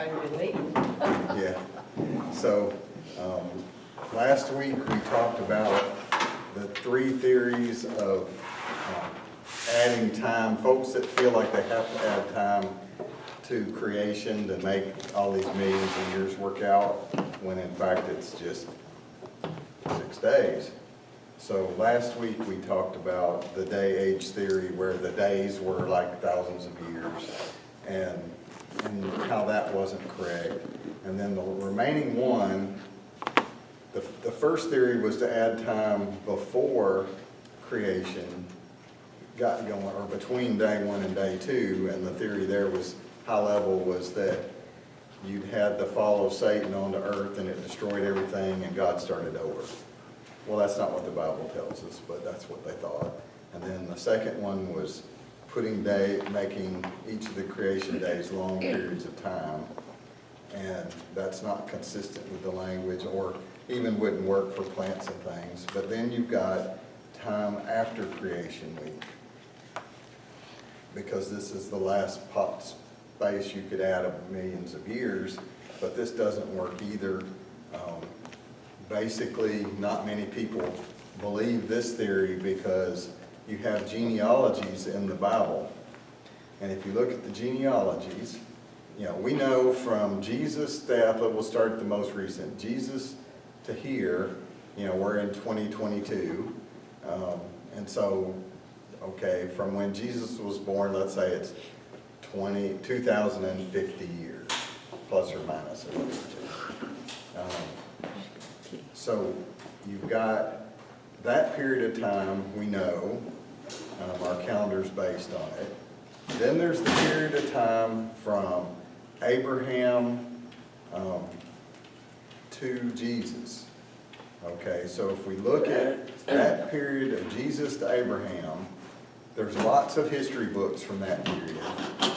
I've been waiting. Yeah. So, last week we talked about the three theories of adding time. Folks that feel like they have to add time to creation to make all these millions of years work out, when in fact it's just 6 days. So last week we talked about the day-age theory, where the days were like thousands of years, and how that wasn't correct. And then the remaining one, the first theory was to add time before creation got going, or between day one and day two, and the theory there was, high level, was that you'd had the fall of Satan onto earth and it destroyed everything and God started over. Well, that's not what the Bible tells us, but that's what they thought. And then the second one was making each of the creation days long periods of time, and that's not consistent with the language, or even wouldn't work for plants and things. But then you've got time after creation week, because this is the last space you could add of millions of years, but this doesn't work either. Basically, not many people believe this theory because you have genealogies in the Bible. And if you look at the genealogies, we know from Jesus' death, we'll start at the most recent, Jesus to here, we're in 2022. And so, okay, from when Jesus was born, let's say it's 2,050 years, plus or minus a little bit. So you've got that period of time, we know, our calendar's based on it. Then there's the period of time from Abraham to Jesus. Okay, so if we look at that period of Jesus to Abraham, there's lots of history books from that period.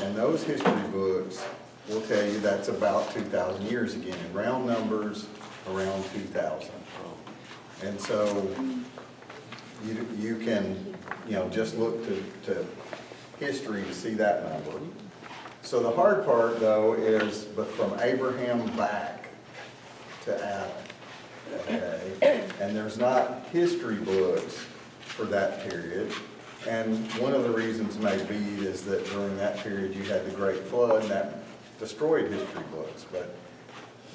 And those history books will tell you that's about 2,000 years again, in round numbers, around 2,000. And so you can, just look to history to see that number. So the hard part, though, is but from Abraham back to Adam. Okay? And there's not history books for that period. And one of the reasons may be is that during that period you had the Great Flood, and that destroyed history books. But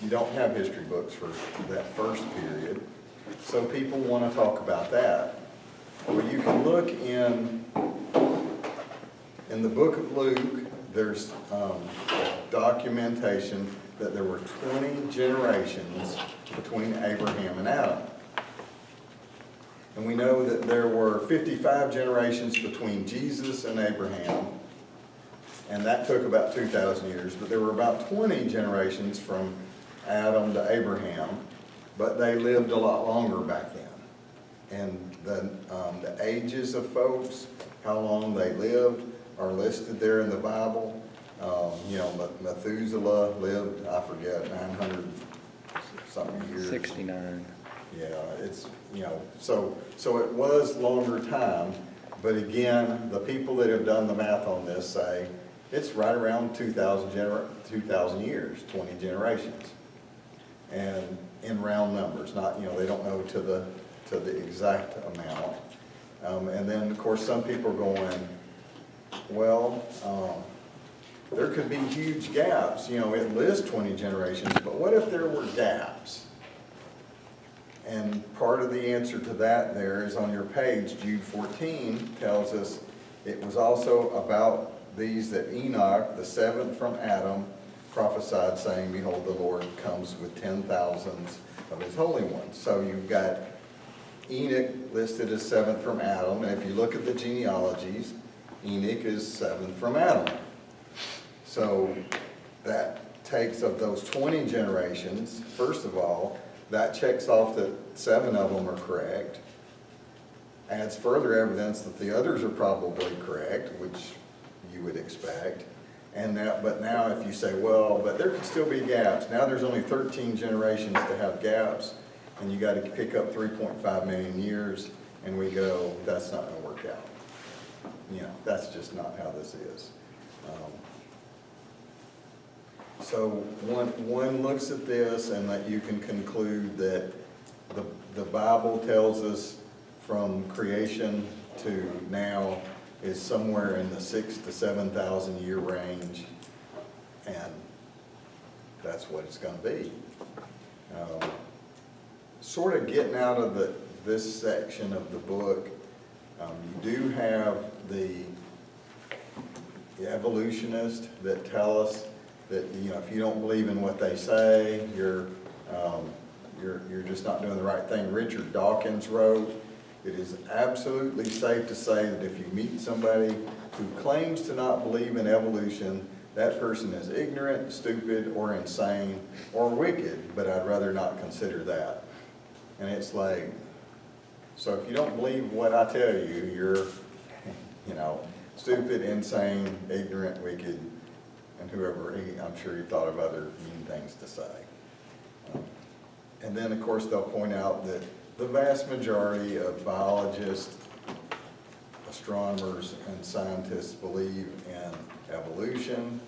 you don't have history books for that first period. So people want to talk about that. Well, you can look in the book of Luke. There's documentation that there were 20 generations between Abraham and Adam. And we know that there were 55 generations between Jesus and Abraham, and that took about 2,000 years. But there were about 20 generations from Adam to Abraham, but they lived a lot longer back then. And the ages of folks, how long they lived, are listed there in the Bible. Methuselah lived, I forget, 900 something years. 69. Yeah, it's, so it was longer time, but again, the people that have done the math on this say it's right around 2,000 years, 20 generations. And in round numbers, not, they don't know to the exact amount. And then, of course, some people are going, well, there could be huge gaps. It lists 20 generations, but what if there were gaps? And part of the answer to that there is on your page. Jude 14 tells us it was also about these that Enoch, the seventh from Adam, prophesied, saying, behold, the Lord comes with 10,000s of his holy ones. So you've got Enoch listed as seventh from Adam, and if you look at the genealogies, Enoch is seventh from Adam. So that takes, of those 20 generations, first of all, that checks off that 7 of them are correct. Adds further evidence that the others are probably correct, which you would expect. But now if you say, well, but there could still be gaps. Now there's only 13 generations to have gaps, and you got to pick up 3.5 million years, and we go, that's not going to work out. That's just not how this is. So one looks at this and that you can conclude that the Bible tells us from creation to now is somewhere in the 6,000 to 7,000 year range, and that's what it's going to be. Sort of getting out of this section of the book, you do have the evolutionists that tell us that, you know, if you don't believe in what they say, you're just not doing the right thing. Richard Dawkins wrote, "It is absolutely safe to say that if you meet somebody who claims to not believe in evolution, that person is ignorant, stupid, or insane, or wicked, but I'd rather not consider that." And it's like, so if you don't believe what I tell you, you're, you know, stupid, insane, ignorant, wicked, and whoever, I'm sure you thought of other mean things to say. And then, of course, they'll point out that the vast majority of biologists, astronomers, and scientists believe in evolution.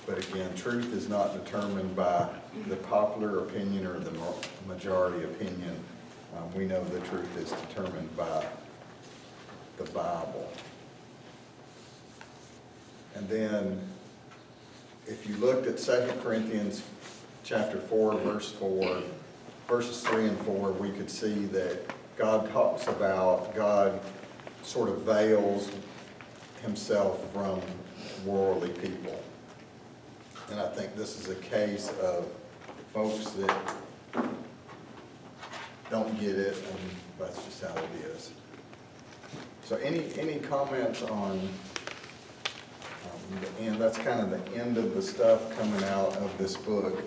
But again, truth is not determined by the popular opinion or the majority opinion. We know the truth is determined by the Bible. And then, if you looked at 2 Corinthians chapter 4, verses 3 and 4, we could see that God talks about, God sort of veils himself from worldly people. And I think this is a case of folks that don't get it, and that's just how it is. So any comments on the end? That's kind of the end of the stuff coming out of this book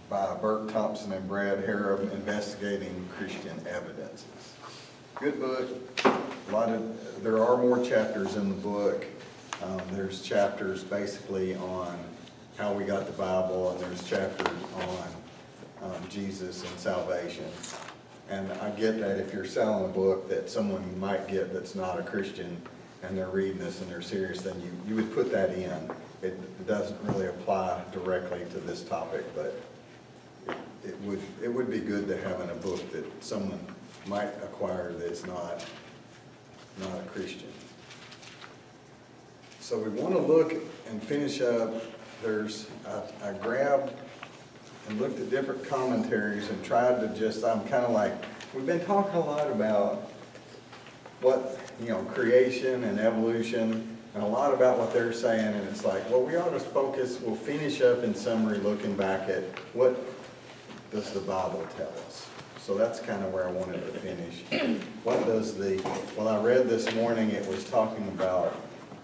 by Bert Thompson and Brad Harrop, Investigating Christian Evidences. Good book. There are more chapters in the book. There's chapters basically on how we got the Bible, and there's chapters on Jesus and salvation. And I get that if you're selling a book that someone might get that's not a Christian, and they're reading this and they're serious, then you would put that in. It doesn't really apply directly to this topic, but it would be good to have in a book that someone might acquire that's not a Christian. So we want to look and finish up. I grabbed and looked at different commentaries and tried to I'm kind of like, we've been talking a lot about what, creation and evolution, and a lot about what they're saying, and it's like, well, we ought to focus, we'll finish up in summary looking back at what does the Bible tell us. So that's kind of where I wanted to finish. Well, I read this morning, it was talking about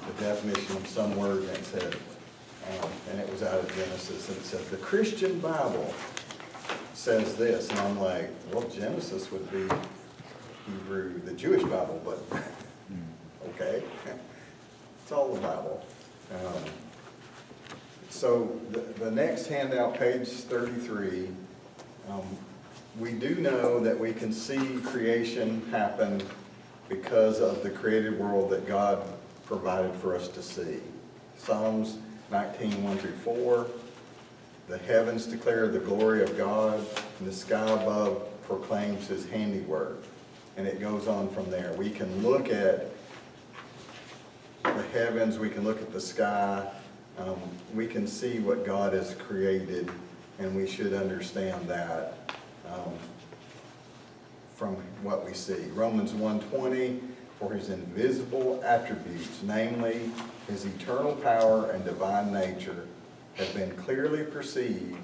the definition of some word, and it said, and it was out of Genesis, and it said, the Christian Bible says this, and I'm like, well, Genesis would be Hebrew, the Jewish Bible, but okay, it's all the Bible. So the next handout, page 33, we do know that we can see creation happen because of the created world that God provided for us to see. Psalms 19, 1 through 4, the heavens declare the glory of God, and the sky above proclaims his handiwork. And it goes on from there. We can look at the heavens, we can look at the sky, we can see what God has created, and we should understand that from what we see. Romans 1:20, for his invisible attributes, namely his eternal power and divine nature, have been clearly perceived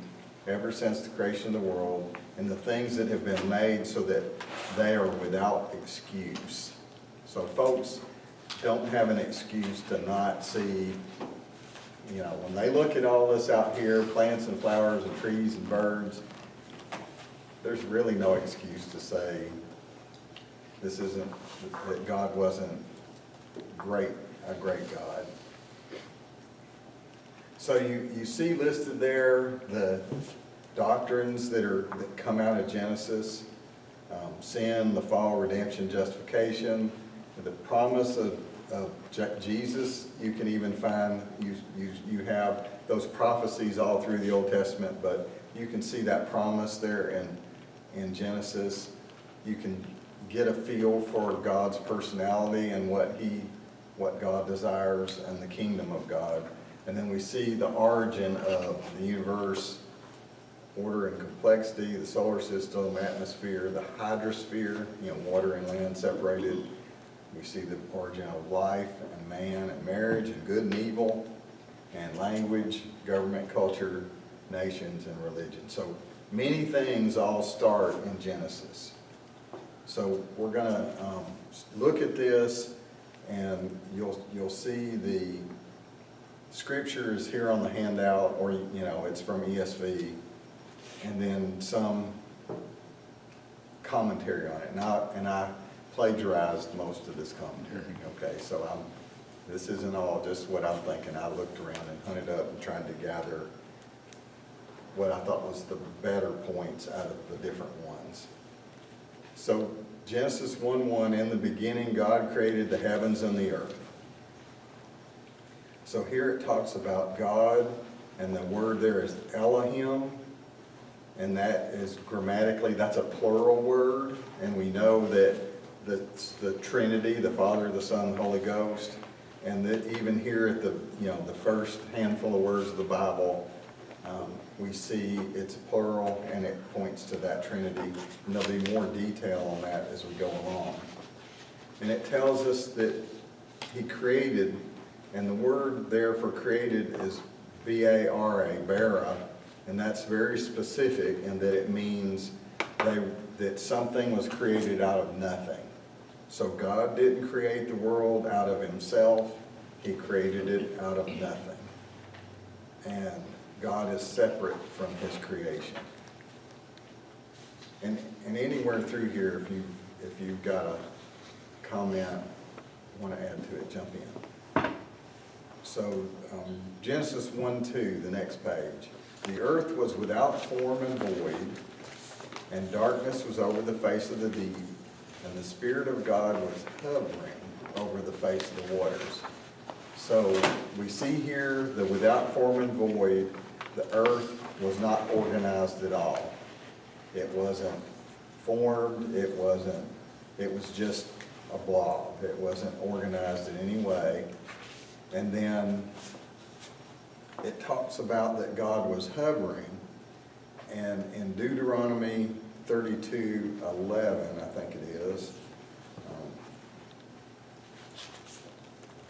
ever since the creation of the world, and the things that have been made so that they are without excuse. So folks don't have an excuse to not see, when they look at all this out here, plants and flowers and trees and birds, there's really no excuse to say that God wasn't a great God. So you see listed there the doctrines that come out of Genesis: sin, the fall, redemption, justification, the promise of Jesus. You can even find you have those prophecies all through the Old Testament, but you can see that promise there in Genesis. You can get a feel for God's personality and what God desires and the kingdom of God. And then we see the origin of the universe, order and complexity, the solar system, atmosphere, the hydrosphere, water and land separated. We see the origin of life and man and marriage and good and evil and language, government, culture, nations, and religion. So many things all start in Genesis. So we're going to look at this, and you'll see the scripture is here on the handout, or it's from ESV, and then some commentary on it. And I plagiarized most of this commentary. Okay, so this isn't all just what I'm thinking. I looked around and hunted up and tried to gather what I thought was the better points out of the different ones. So Genesis 1:1, in the beginning God created the heavens and the earth. So here it talks about God, and the word there is Elohim, and that is grammatically, that's a plural word, and we know that the Trinity, the Father, the Son, the Holy Ghost, and that even here at the first handful of words of the Bible, we see it's plural, and it points to that Trinity. And there'll be more detail on that as we go along. And it tells us that He created, and the word there for created is B-A-R-A, bara, and that's very specific in that it means that something was created out of nothing. So God didn't create the world out of Himself. He created it out of nothing. And God is separate from His creation. And anywhere through here, if you've got a comment, want to add to it, jump in. So Genesis 1:2, the next page. The earth was without form and void, and darkness was over the face of the deep, and the Spirit of God was hovering over the face of the waters. So we see here the without form and void. The earth was not organized at all. It wasn't formed. It was just a blob. It wasn't organized in any way. And then it talks about that God was hovering. And in Deuteronomy 32:11, I think it is,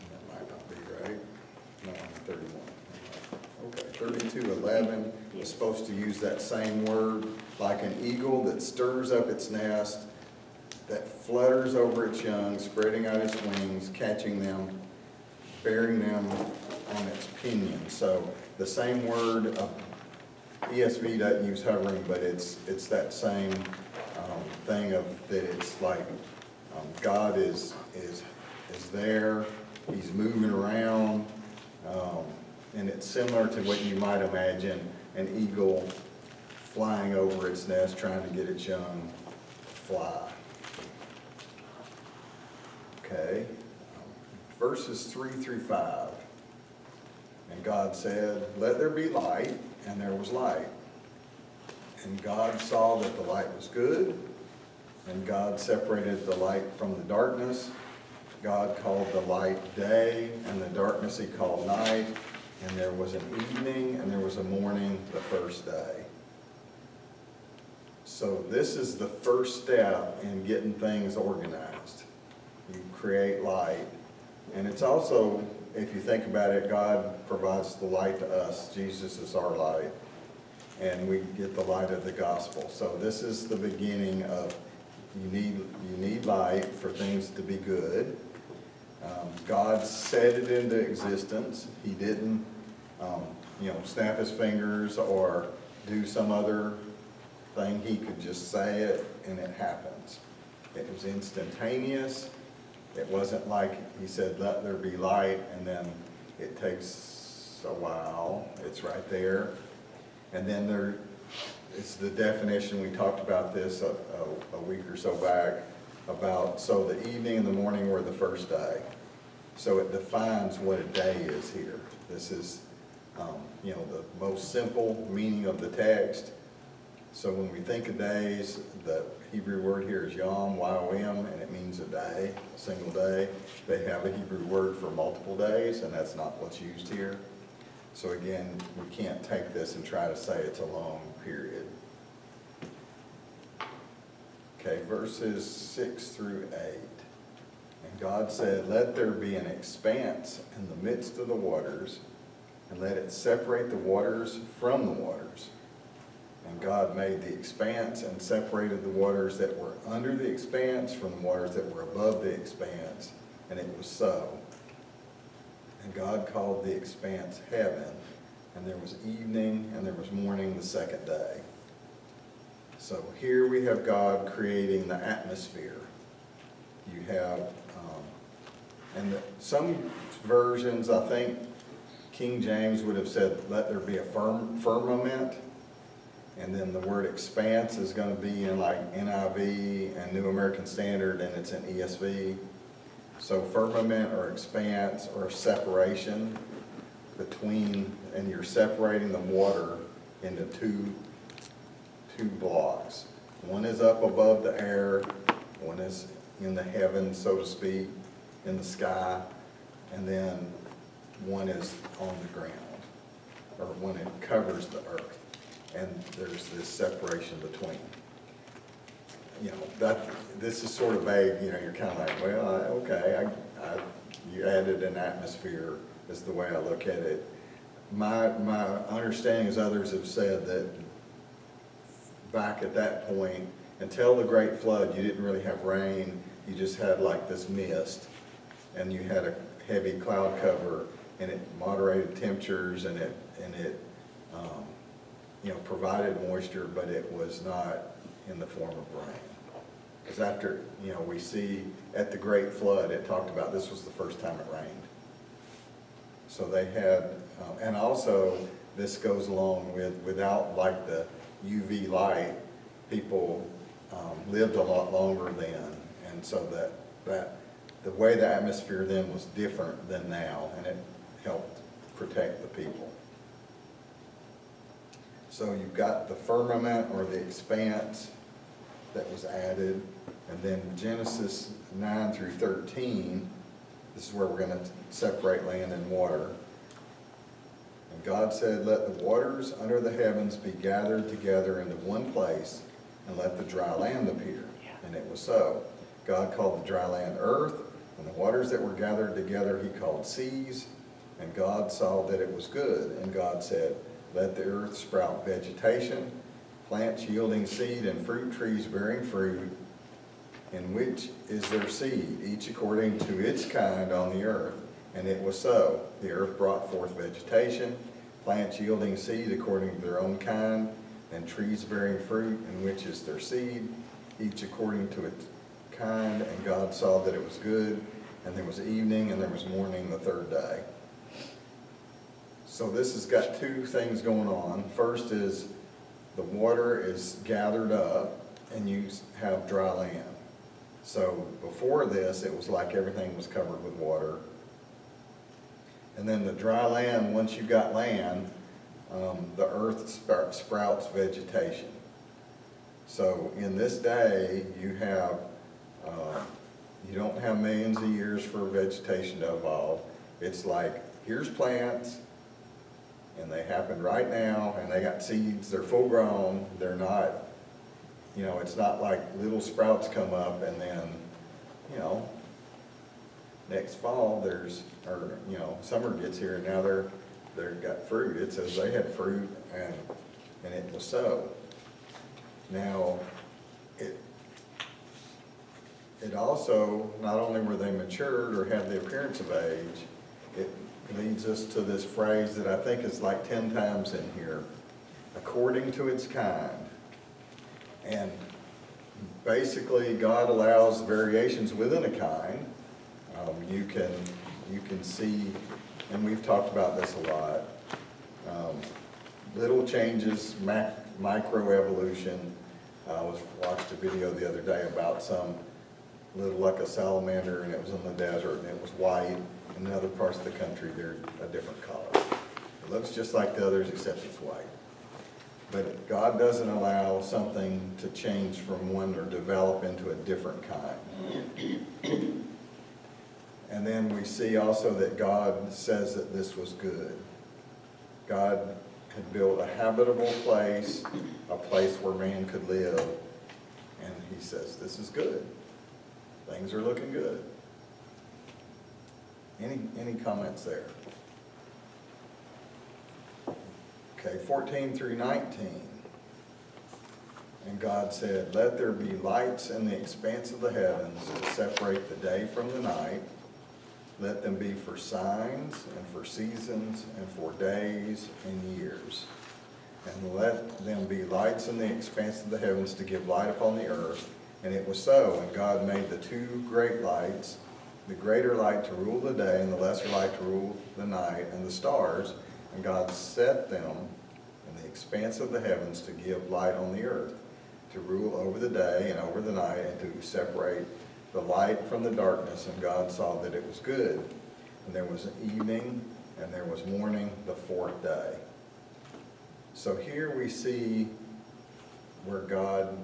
that might not be right. No, 31. Okay, 32:11 is supposed to use that same word, like an eagle that stirs up its nest, that flutters over its young, spreading out its wings, catching them, bearing them on its pinions. So the same word, ESV doesn't use hovering, but it's that same thing of that it's like God is there, He's moving around, and it's similar to what you might imagine an eagle flying over its nest trying to get its young to fly. Okay, verses 3-5. And God said, "Let there be light," and there was light. And God saw that the light was good, and God separated the light from the darkness. God called the light day, and the darkness He called night. And there was an evening, and there was a morning the first day. So this is the first step in getting things organized. You create light. And it's also, if you think about it, God provides the light to us. Jesus is our light. And we get the light of the gospel. So this is the beginning of you need light for things to be good. God set it into existence. He didn't, snap His fingers or do some other thing. He could just say it and it happens. It was instantaneous. It wasn't like He said, "Let there be light," and then it takes a while. It's right there. And then it's the definition, we talked about this a week or so back, about, so the evening and the morning were the first day. So it defines what a day is here. This is The most simple meaning of the text. So when we think of days, the Hebrew word here is yom, Y-O-M, and it means a day, a single day. They have a Hebrew word for multiple days, and that's not what's used here. So again, we can't take this and try to say it's a long period. Okay, verses 6 through 8. And God said, "Let there be an expanse in the midst of the waters, and let it separate the waters from the waters." And God made the expanse and separated the waters that were under the expanse from the waters that were above the expanse, and it was so. And God called the expanse heaven, and there was evening and there was morning the second day. So here we have God creating the atmosphere. You have, some versions, I think King James would have said, "Let there be a firmament." And then the word expanse is going to be in like NIV and New American Standard, and it's in ESV. So firmament or expanse or separation between, and you're separating the water into two blocks. One is up above the air, one is in the heavens, so to speak, in the sky, and then one is on the ground, or when it covers the earth. And there's this separation between. This is sort of vague, you're kind of like, well, okay, you added an atmosphere is the way I look at it. My understanding is others have said that back at that point, until the Great Flood, you didn't really have rain, you just had like this mist, and you had a heavy cloud cover, and it moderated temperatures, and it provided moisture, but it was not in the form of rain. Because after, we see at the Great Flood, it talked about this was the first time it rained. So they had, and also this goes along with, without like the UV light, people lived a lot longer then. And so that the way the atmosphere then was different than now, and it helped protect the people. So you've got the firmament or the expanse that was added, and then Genesis 9 through 13, this is where we're going to separate land and water. And God said, "Let the waters under the heavens be gathered together into one place, and let the dry land appear." And it was so. God called the dry land earth, and the waters that were gathered together he called seas. And God saw that it was good. And God said, "Let the earth sprout vegetation, plants yielding seed, and fruit trees bearing fruit, in which is their seed, each according to its kind on the earth." And it was so. The earth brought forth vegetation, plants yielding seed according to their own kind, and trees bearing fruit, in which is their seed, each according to its kind. And God saw that it was good. And there was evening and there was morning the third day. So this has got two things going on. First is the water is gathered up and you have dry land. So before this, it was like everything was covered with water. And then the dry land, once you've got land, the earth sprouts vegetation. So in this day, you don't have millions of years for vegetation to evolve. It's like, here's plants, and they happen right now, and they got seeds, they're full grown, they're not, it's not like little sprouts come up and then, next fall summer gets here and now they've got fruit. It says they had fruit and it was so. Now, it also, not only were they matured or had the appearance of age, it leads us to this phrase that I think is like 10 times in here, according to its kind. And basically, God allows variations within a kind. You can see, and we've talked about this a lot, little changes, microevolution. I watched a video the other day about some little like a salamander, and it was in the desert, and it was white. In other parts of the country, they're a different color. It looks just like the others except it's white. But God doesn't allow something to change from one or develop into a different kind. And then we see also that God says that this was good. God had built a habitable place, a place where man could live, and he says, this is good. Things are looking good. Any comments there? Okay, 14 through 19. And God said, let there be lights in the expanse of the heavens to separate the day from the night. Let them be for signs and for seasons and for days and years. And let them be lights in the expanse of the heavens to give light upon the earth. And it was so. And God made the two great lights, the greater light to rule the day and the lesser light to rule the night, and the stars. And God set them in the expanse of the heavens to give light on the earth, to rule over the day and over the night, and to separate the light from the darkness. And God saw that it was good. And there was an evening, and there was morning the fourth day. So here we see where God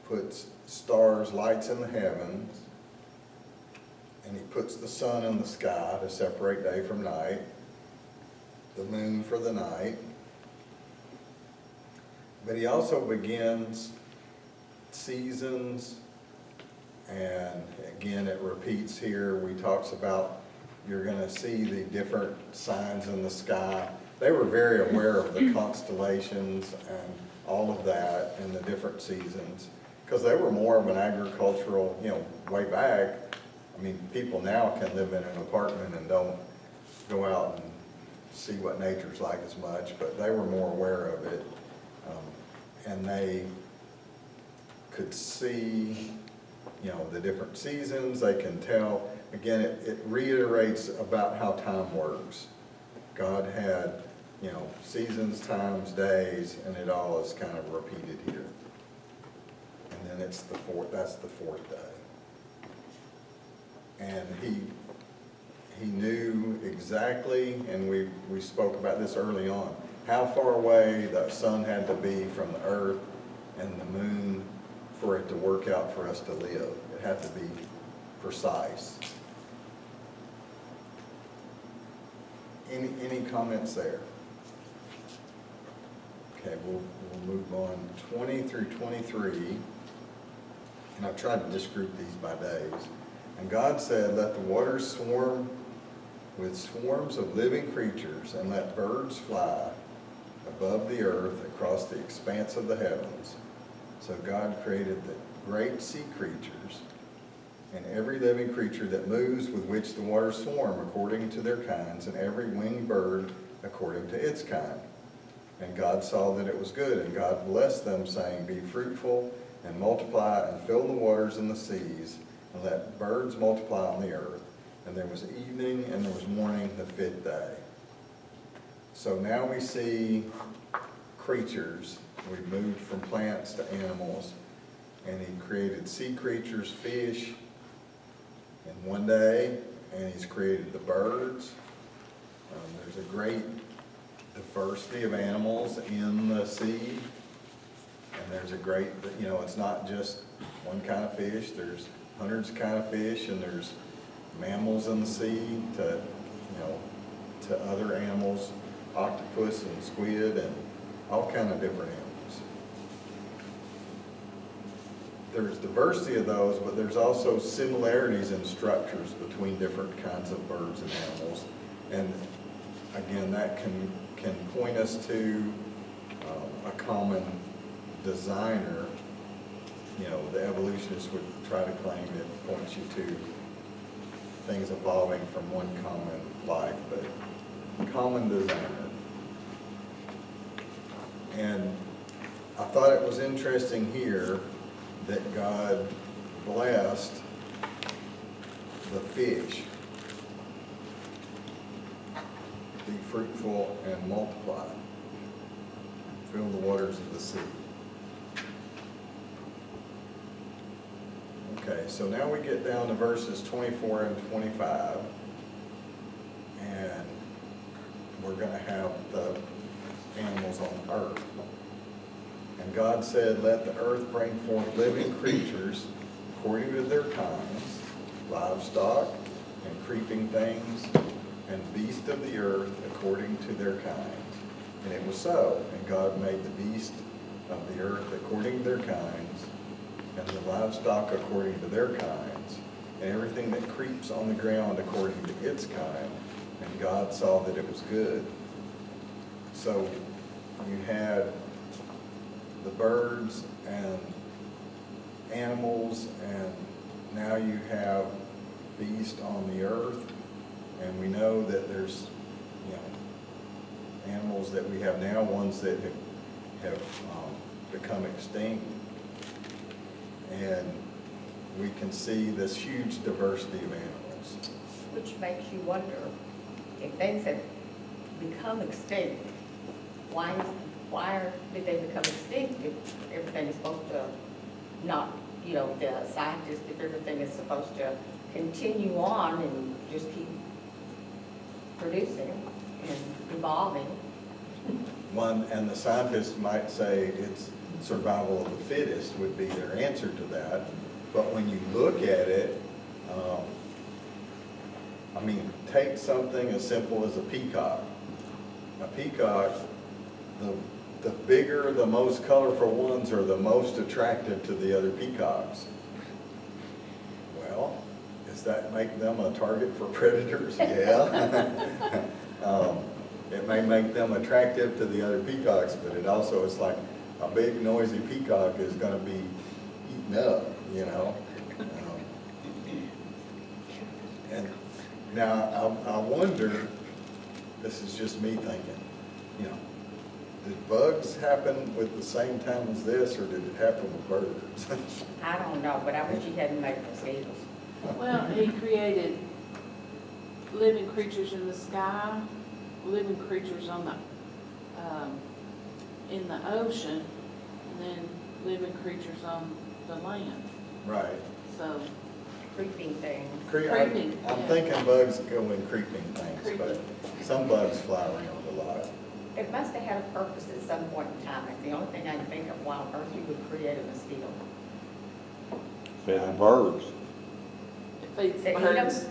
puts stars, lights in the heavens, and he puts the sun in the sky to separate day from night, the moon for the night. But he also begins seasons, and again it repeats here. We talks about you're going to see the different signs in the sky. They were very aware of the constellations and all of that and the different seasons, because they were more of an agricultural, way back. I mean, people now can live in an apartment and don't go out and see what nature's like as much, but they were more aware of it. And they could see, the different seasons. They can tell. Again, it reiterates about how time works. God had, seasons, times, days, and it all is kind of repeated here. And then it's that's the fourth day. And he knew exactly, and we spoke about this early on, how far away the sun had to be from the earth and the moon for it to work out for us to live. It had to be precise. Any comments there? Okay, we'll move on. 20 through 23, and I've tried to just group these by days. And God said, let the waters swarm with swarms of living creatures, and let birds fly above the earth across the expanse of the heavens. So God created the great sea creatures, and every living creature that moves with which the waters swarm according to their kinds, and every winged bird according to its kind. And God saw that it was good, and God blessed them, saying, be fruitful and multiply and fill the waters and the seas, and let birds multiply on the earth. And there was evening and there was morning the fifth day. So now we see creatures. We've moved from plants to animals, and he created sea creatures, fish, in one day, and he's created the birds. There's a great diversity of animals in the sea, and there's a great, it's not just one kind of fish. There's hundreds of kind of fish, and there's mammals in the sea to other animals, octopus and squid and all kind of different animals. There's diversity of those, but there's also similarities in structures between different kinds of birds and animals. And again, that can point us to a common designer. The evolutionists would try to claim it points you to things evolving from one common life, but common designer. And I thought it was interesting here that God blessed the fish. Be fruitful and multiply. Fill the waters of the sea. Okay, so now we get down to verses 24 and 25. And we're going to have the And God said, let the earth bring forth living creatures according to their kinds, livestock and creeping things, and beasts of the earth according to their kinds. And it was so. And God made the beasts of the earth according to their kinds, and the livestock according to their kinds, and everything that creeps on the ground according to its kind. And God saw that it was good. So you had the birds and animals, and now you have beasts on the earth. And we know that there's, animals that we have now, ones that have become extinct. And we can see this huge diversity of animals. Which makes you wonder, if things have become extinct, why did they become extinct if everything is supposed to not, the scientists, if everything is supposed to continue on and just keep producing and evolving? One, and the scientists might say it's survival of the fittest would be their answer to that. But when you look at it, take something as simple as a peacock. A peacock, the bigger, the most colorful ones are the most attractive to the other peacocks. Well, does that make them a target for predators? Yeah. It may make them attractive to the other peacocks, but it also is like a big noisy peacock is going to be eaten up, And now I wonder, this is just me thinking, did bugs happen with the same time as this, or did it happen with birds? I don't know, but I wish he hadn't made mosquitoes. Well, he created living creatures in the sky, living creatures on the, in the ocean, and then living creatures on the land. Right. So, Creeping things. Creeping, I'm yeah. thinking bugs go in creeping things, but Creeping. some bugs fly around a lot. It must have had a purpose at some point in time. It's the only thing I can think of why on earth you would create a mosquito. Feeding birds. it feeds To eat 'em? birds.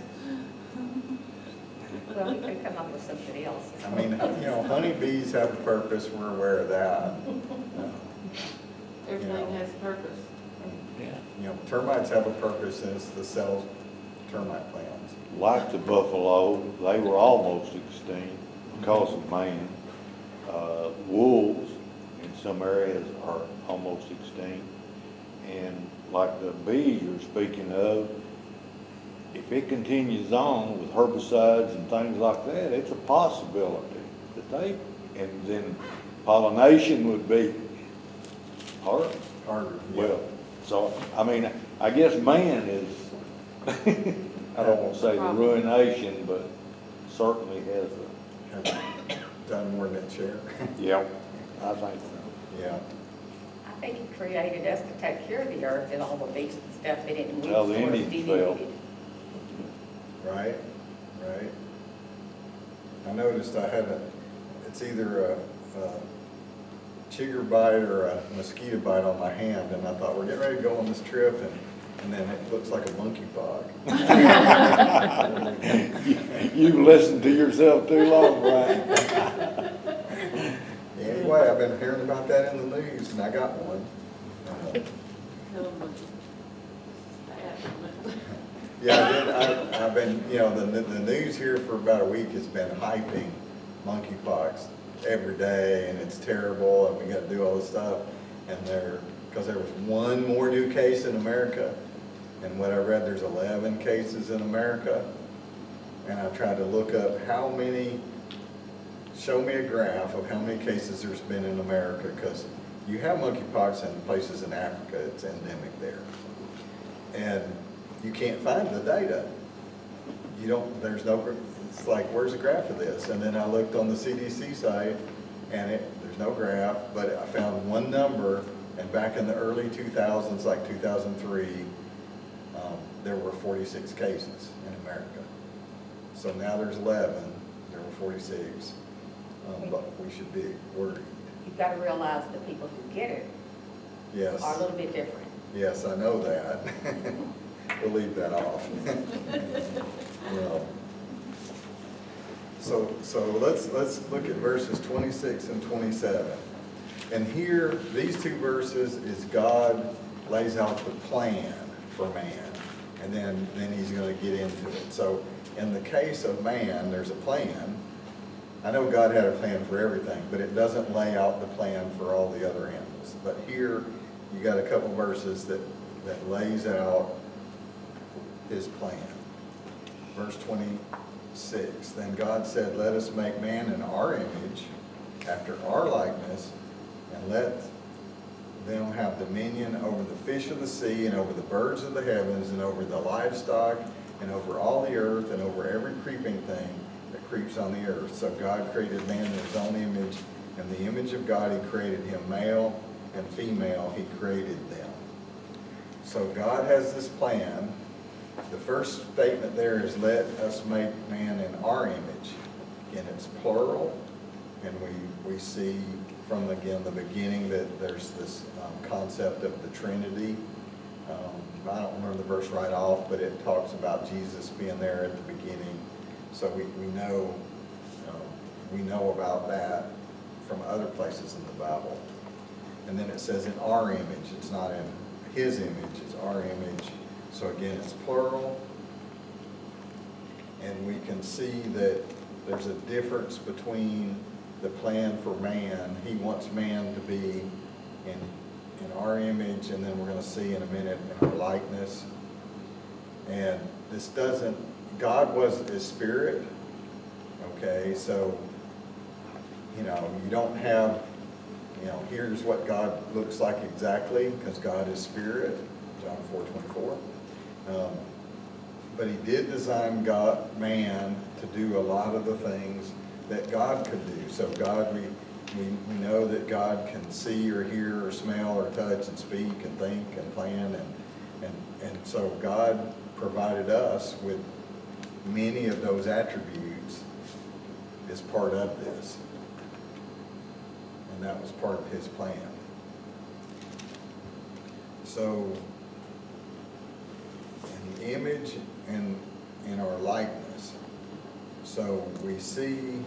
Well, we could come up with something else. Honeybees have a purpose, we're aware of that. Everything has a purpose. Termites have a purpose, and it's to sell termite plants. Like the buffalo, they were almost extinct because of man. Wolves in some areas are almost extinct. And like the bees you're speaking of, if it continues on with herbicides and things like that, it's a possibility that and then pollination would be hard. Harder. Well, so, I guess man is, I don't want to say the ruination, but certainly has Have done more than its share. yeah, I think so. Yeah. I think he created us to take care of the earth and all the beasts and stuff that it Well, the Indians fell. Right. I noticed it's either a chigger bite or a mosquito bite on my hand, and I thought, we're getting ready to go on this trip, and then it looks like a monkey bug. You've listened to yourself too long, Brian. Anyway, I've been hearing about that in the news, and I got one. Kill 'em with stab. Yeah, I've been, the news here for about a week has been hyping monkeypox every day, and it's terrible, and we got to do all this stuff. And because there was one more new case in America, and what I read, there's 11 cases in America. And I tried to look up show me a graph of how many cases there's been in America, because you have monkeypox in places in Africa, it's endemic there. And you can't find the data. It's like, where's the graph of this? And then I looked on the CDC site, and there's no graph, but I found one number, and back in the early 2000s, like 2003, there were 46 cases in America. So now there's 11, there were 46, but we should be worried. You've got to realize the people who get it Yes. are a little bit different. Yes, I know that. We'll leave that off. Well, so let's look at verses 26 and 27. And here, these two verses is God lays out the plan for man, and then he's going to get into it. So in the case of man, there's a plan. I know God had a plan for everything, but it doesn't lay out the plan for all the other animals. But here, you got a couple verses that lays out his plan. Verse 26, then God said, let us make man in our image, after our likeness, and let them have dominion over the fish of the sea, and over the birds of the heavens, and over the livestock, and over all the earth, and over every creeping thing that creeps on the earth. So God created man in his own image, and the image of God he created him, male and female he created them. So God has this plan. The first statement there is, let us make man in our image. Again, it's plural, and we see from, again, the beginning that there's this concept of the Trinity. I don't remember the verse right off, but it talks about Jesus being there at the beginning. So we know about that from other places in the Bible. And then it says in our image. It's not in his image, it's our image. So again, it's plural. And we can see that there's a difference between the plan for man. He wants man to be in our image, and then we're going to see in a minute in our likeness. And this doesn't, God was a spirit, okay? So, you don't have, here's what God looks like exactly, because God is spirit, John 4:24. But he did design man to do a lot of the things that God could do. So God, we know that God can see or hear or smell or touch and speak and think and plan. And so God provided us with many of those attributes as part of this. And that was part of his plan. So, in the image and in our likeness. So we see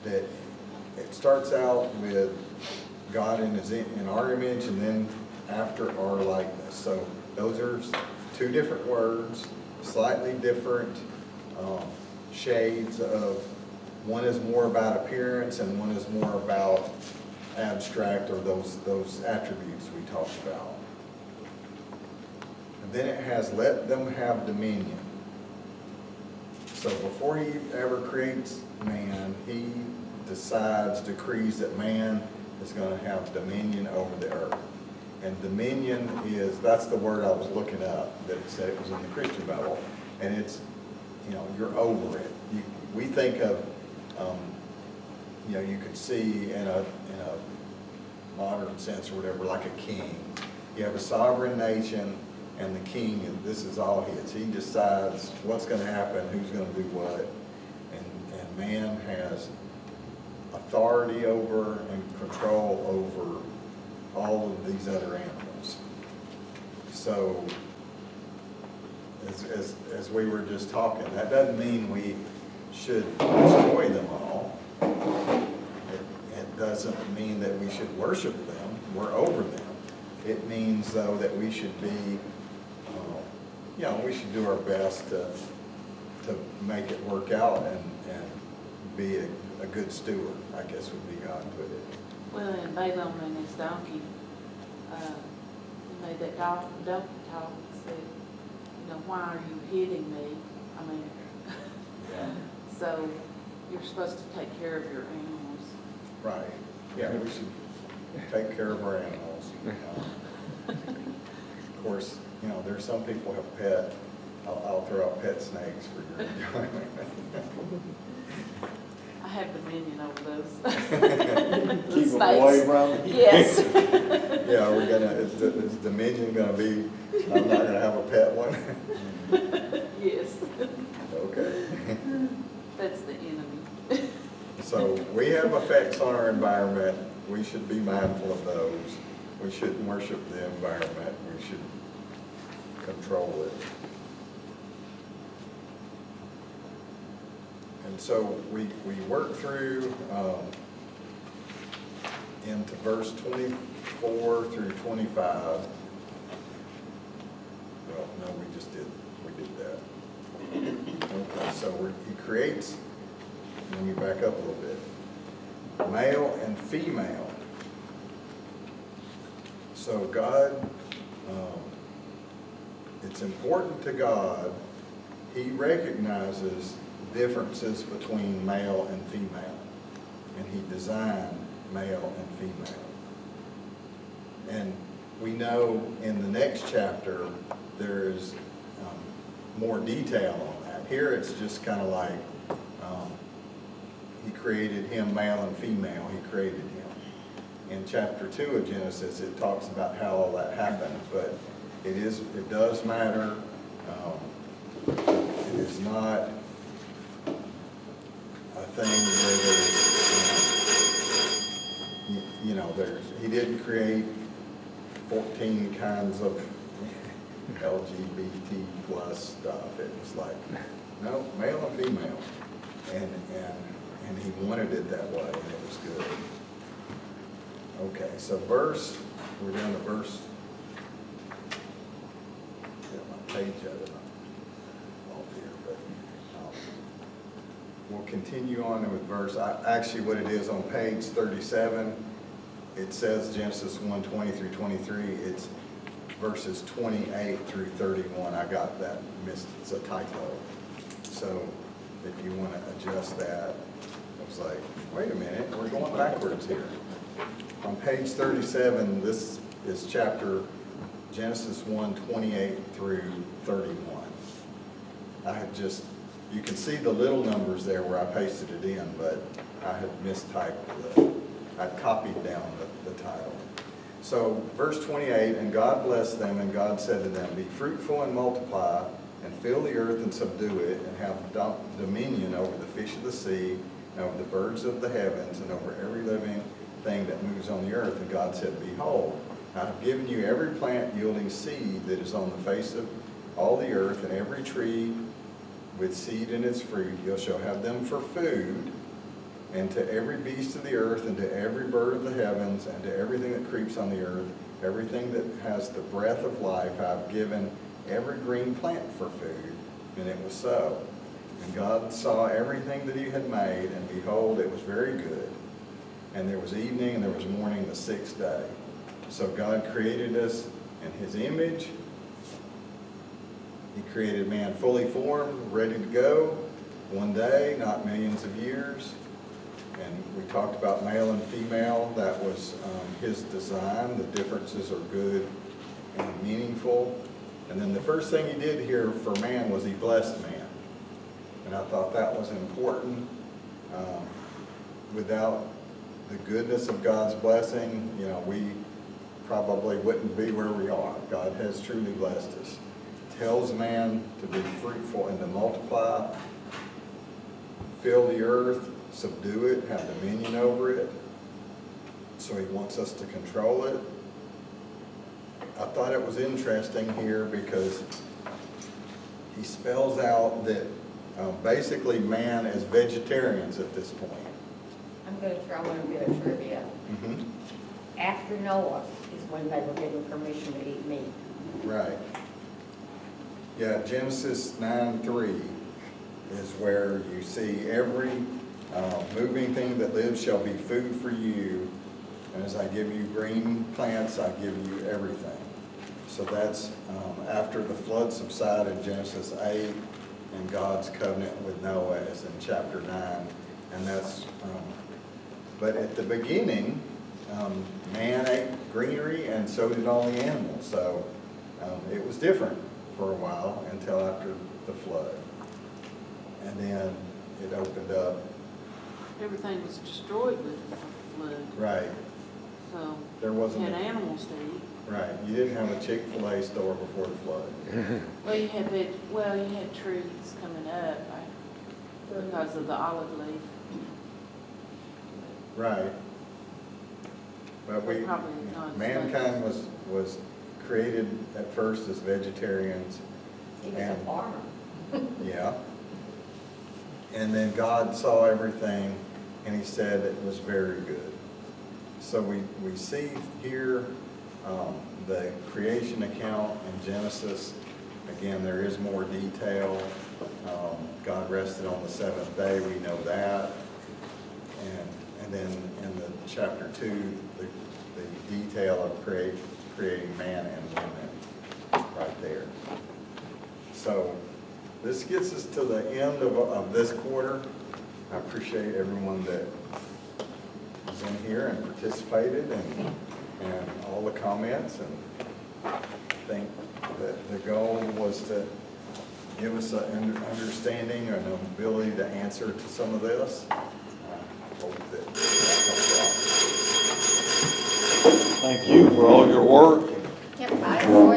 that it starts out with God in our image, and then after our likeness. So those are two different words, slightly different shades of, one is more about appearance and one is more about abstract, or those attributes we talked about. And then it has let them have dominion. So before he ever creates man, he decrees that man is going to have dominion over the earth. And dominion that's the word I was looking up, that it said it was in the Christian Bible. And it's, you're over it. We think of, you could see in a modern sense or whatever, like a king. You have a sovereign nation, and the king, and this is all his. He decides what's going to happen, who's going to do what, and man has authority over and control over all of these other animals. So, as we were just talking, that doesn't mean we should destroy them all. It doesn't mean that we should worship them. We're over them. It means, though, that we should be, we should do our best to make it work out and be a good steward, I guess would be how I put it. Well, and Balaam and his donkey, he made that donkey talk and said, why are you hitting me? Yeah. So you're supposed to take care of your animals. Right. Yeah, we should take care of our animals. Of course, there's some people who have pet. I'll throw out pet snakes for your enjoyment. I have dominion over those. Keep them away from it? Yes. Yeah, is Dominion gonna be, I'm not gonna have a pet one? Yes. Okay. That's the enemy. So we have effects on our environment we should be mindful of those. We shouldn't worship the environment, we should control it. And so we work through into verse 24 through 25. Well, no, we did that. Okay, so he creates, let me back up a little bit, male and female. So God, it's important to God, he recognizes differences between male and female, and he designed male and female. And we know in the next chapter there's more detail on that. Here it's just kind of like he created him male and female, he created him. In chapter 2 of Genesis it talks about how all that happened, but it does matter. It is not a thing where there's, he didn't create 14 kinds of LGBT plus stuff. It was like, no, male and female. And he wanted it that way, and it was good. Okay, so we're down to verse, got my page out of it off here, but we'll continue on with verse, actually what it is on page 37, it says Genesis 1:20 through 23, it's verses 28 through 31. I got that missed, it's a typo. So if you want to adjust that, I was like, wait a minute, we're going backwards here. On page 37, this is chapter Genesis 1:28 through 31. I had just, you can see the little numbers there where I pasted it in, but I had mistyped I'd copied down the title. So verse 28, and God blessed them, and God said to them, be fruitful and multiply, and fill the earth and subdue it, and have dominion over the fish of the sea, and over the birds of the heavens, and over every living thing that moves on the earth. And God said, behold, I have given you every plant yielding seed that is on the face of all the earth, and every tree with seed in its fruit. You shall have them for food, and to every beast of the earth, and to every bird of the heavens, and to everything that creeps on the earth, everything that has the breath of life, I have given every green plant for food. And it was so. And God saw everything that he had made, and behold, it was very good. And there was evening, and there was morning the sixth day. So God created us in his image. He created man fully formed, ready to go, one day, not millions of years. And we talked about male and female. That was his design. The differences are good and meaningful. And then the first thing he did here for man was he blessed man. And I thought that was important. Without the goodness of God's blessing, we probably wouldn't be where we are. God has truly blessed us. Tells man to be fruitful and to multiply, fill the earth, subdue it, have dominion over it. So he wants us to control it. I thought it was interesting here because he spells out that basically man is vegetarians at this point. I'm going to throw in a bit of trivia. Mm-hmm. After Noah is when they were given permission to eat meat. Right. Yeah, Genesis 9:3 is where you see every moving thing that lives shall be food for you. And as I give you green plants, I give you everything. So that's after the flood subsided, Genesis 8, and God's covenant with Noah is in chapter 9. And that's, but at the beginning, man ate greenery and so did all the animals. So it was different for a while until after the flood. And then it opened up. Everything was destroyed with the flood, Right. so There you wasn't, had animals to eat. right. You didn't have a Chick-fil-A store before the flood. Well, you had trees coming up because of the olive leaf. Right. But we, Probably not. mankind was created at first as vegetarians, He was a And- farmer. yeah. And then God saw everything and he said it was very good. So we see here, the creation account in Genesis. Again, there is more detail. God rested on the seventh day, we know that. And then in the chapter 2, the detail of creating man and woman right there. So this gets us to the end of this quarter. I appreciate everyone that was in here and participated and all the comments, and I think that the goal was to give us an understanding and an ability to answer to some of this. I hope that helped out. Thank you for all your work. Yep, I enjoyed